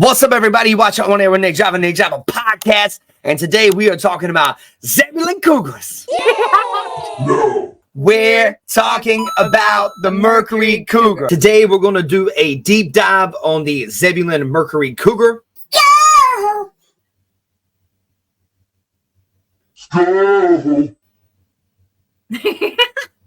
What's up, everybody? Watch out on air with Nick Java podcast. And today we are talking about Zebulon Cougars. No. We're talking about the Mercury Cougar. Today we're going to do a deep dive on the Zebulon Mercury Cougar. Go.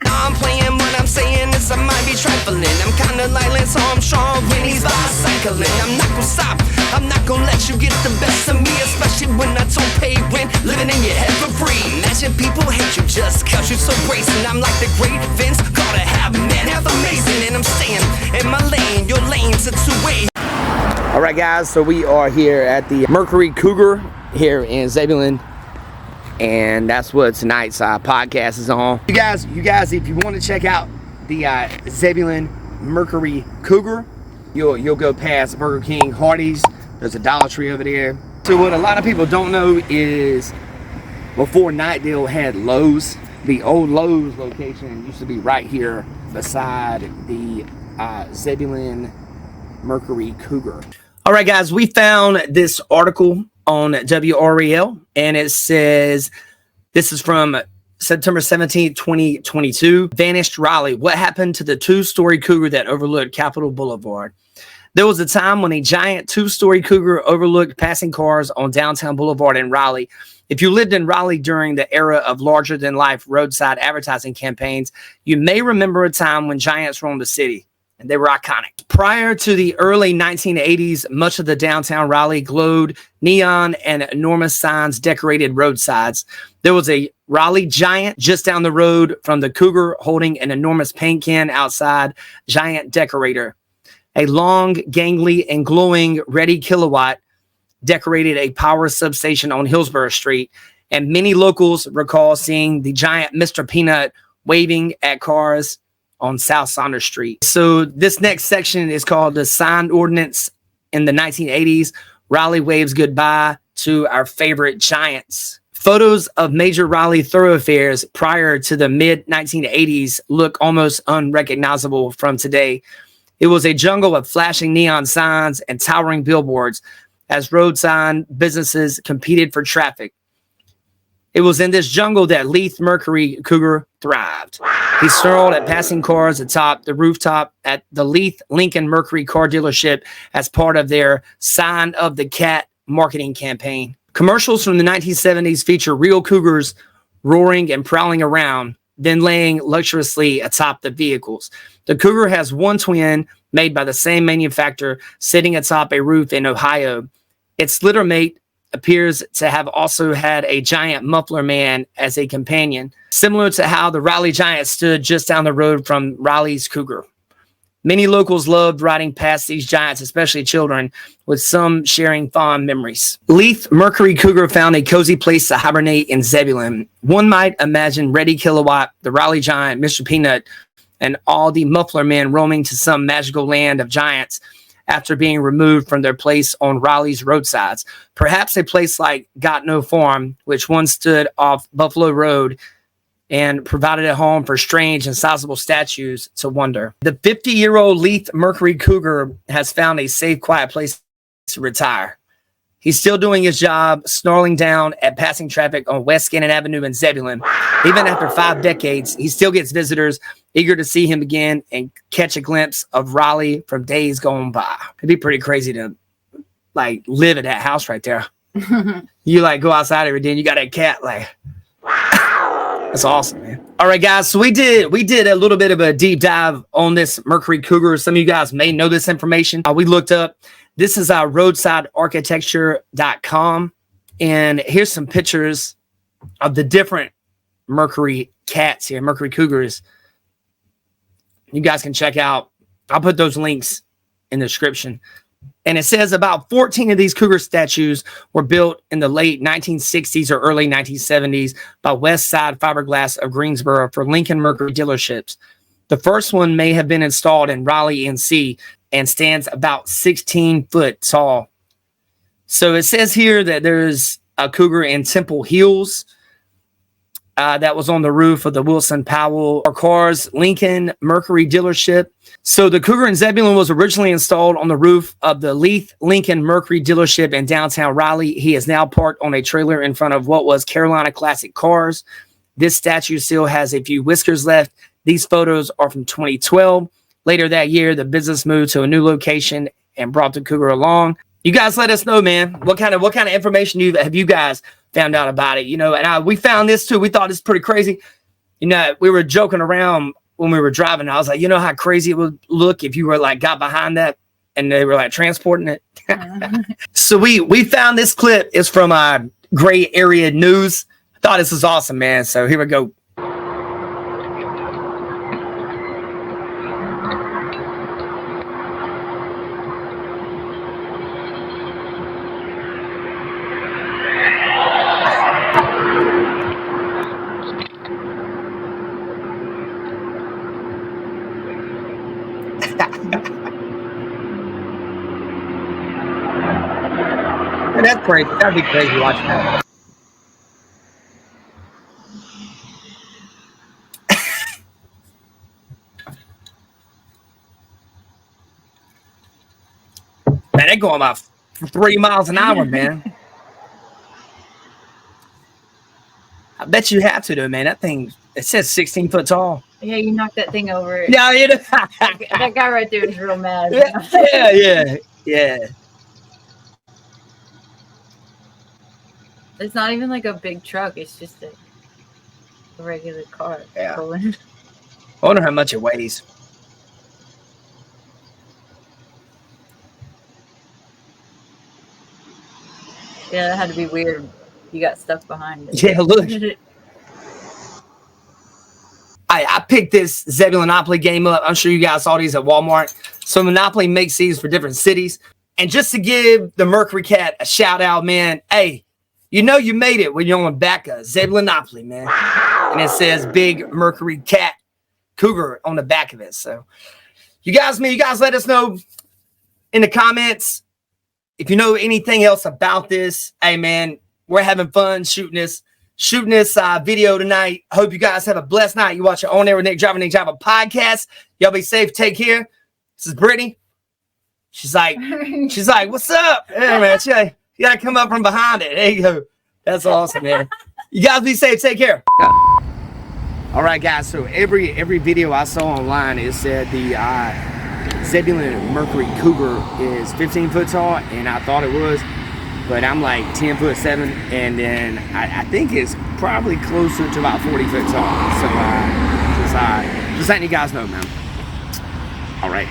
I'm playing what I'm saying is I might be trifling. I'm kinda like Lance Armstrong when he's bicycling. I'm not gonna stop, I'm not gonna let you get the best of me, especially when I don't pay rent, living in your head for free. Imagine people hate you just cause you're so brazen. I'm like the great Vince, gotta have man, have amazing. And I'm staying in my lane, your lane's a two-way. All right, guys, so we are here at the Mercury Cougar here in Zebulon. And that's what tonight's podcast is on. You guys, if you want to check out the Zebulon Mercury Cougar, you'll go past Burger King, Hardee's. There's a Dollar Tree over there. So what a lot of people don't know is before Knightdale had Lowe's, the old Lowe's location used to be right here beside the Zebulon Mercury Cougar. All right, guys, we found this article on WREL, and it says, this is from September 17th, 2022. Vanished Raleigh. What happened to the two-story cougar that overlooked Capitol Boulevard? There was a time when a giant two-story cougar overlooked passing cars on downtown Boulevard in Raleigh. If you lived in Raleigh during the era of larger-than-life roadside advertising campaigns, you may remember a time when giants roamed the city. And they were iconic. Prior to the early 1980s, much of the downtown Raleigh glowed neon and enormous signs decorated roadsides. There was a Raleigh giant just down the road from the Cougar holding an enormous paint can outside Giant Decorator. A long, gangly, and glowing Ready Kilowatt decorated a power substation on Hillsborough Street. And many locals recall seeing the giant Mr. Peanut waving at cars on South Saunders Street. So this next section is called the Signed Ordinance in the 1980s. Raleigh waves goodbye to our favorite giants. Photos of major Raleigh thoroughfares prior to the mid-1980s look almost unrecognizable from today. It was a jungle of flashing neon signs and towering billboards as road sign businesses competed for traffic. It was in this jungle that Leith Mercury Cougar thrived. He snarled at passing cars atop the rooftop at the Leith Lincoln Mercury car dealership as part of their Sign of the Cat marketing campaign. Commercials from the 1970s feature real cougars roaring and prowling around, then laying luxuriously atop the vehicles. The Cougar has one twin made by the same manufacturer sitting atop a roof in Ohio. Its litter mate appears to have also had a giant muffler man as a companion, similar to how the Raleigh Giant stood just down the road from Raleigh's Cougar. Many locals loved riding past these giants, especially children, with some sharing fond memories. Leith Mercury Cougar found a cozy place to hibernate in Zebulon. One might imagine Ready Kilowatt, the Raleigh Giant, Mr. Peanut, and all the muffler men roaming to some magical land of giants after being removed from their place on Raleigh's roadsides. Perhaps a place like Got No Farm, which once stood off Buffalo Road and provided a home for strange and sizable statues to wonder. The 50-year-old Leith Mercury Cougar has found a safe, quiet place to retire. He's still doing his job, snarling down at passing traffic on West Cannon Avenue in Zebulon. Even after 5 decades, he still gets visitors eager to see him again and catch a glimpse of Raleigh from days gone by. It'd be pretty crazy to like live in that house right there. You like go outside every day and you got that cat like, that's awesome, man. All right, guys. So we did a little bit of a deep dive on this Mercury Cougar. Some of you guys may know this information. We looked up. This is roadsidearchitecture.com. And here's some pictures of the different Mercury cats here, Mercury Cougars. You guys can check out. I'll put those links in the description. And it says about 14 of these cougar statues were built in the late 1960s or early 1970s by West Side Fiberglass of Greensboro for Lincoln Mercury dealerships. The first one may have been installed in Raleigh, NC, and stands about 16 foot tall. So it says here that there's a cougar in Temple Hills. that was on the roof of the Wilson Powell Cars Lincoln Mercury dealership. So the Cougar and Zebulon was originally installed on the roof of the Leith Lincoln Mercury dealership in downtown Raleigh. He is now parked on a trailer in front of what was Carolina Classic Cars. This statue still has a few whiskers left. These photos are from 2012. Later that year, the business moved to a new location and brought the Cougar along. You guys let us know, man. What kind of information have you guys found out about it? You know, and we found this too. We thought it's pretty crazy. You know, we were joking around when we were driving. I was like, you know how crazy it would look if you were like got behind that and they were like transporting it. So we found this clip. It's from Gray Area News. I thought this was awesome, man. So here we go. That's crazy. That'd be crazy watching that. Man, they're going about 3 miles an hour, man. I bet you have to, though, man. That thing, it says 16 foot tall. Yeah, you knocked that thing over. Yeah, you know. That guy right there is real mad. Yeah. It's not even like a big truck. It's just a regular car. Yeah. I wonder how much it weighs. Yeah, that had to be weird. You got stuff behind it. Yeah, look. I picked this Zebulon Monopoly game up. I'm sure you guys saw these at Walmart. So Monopoly makes these for different cities. And just to give the Mercury Cat a shout out, man. Hey, you know you made it when you're on the back of Zebulon Monopoly, man. And it says Big Mercury Cat Cougar on the back of it. So you guys let us know in the comments if you know anything else about this. Hey, man, we're having fun shooting this video tonight. I hope you guys have a blessed night. You watch it On Air with Nick Driver podcast. Y'all be safe. Take care. This is Brittany. She's like, what's up? Hey, man, you gotta come up from behind it. There you go. That's awesome, man. You guys be safe. Take care. All right, guys. So every video I saw online, it said the Zebulon Mercury Cougar is 15 foot tall, and I thought it was, but I'm like 10'7", and then I think it's probably closer to about 40 foot tall. So just letting you guys know, man. All right.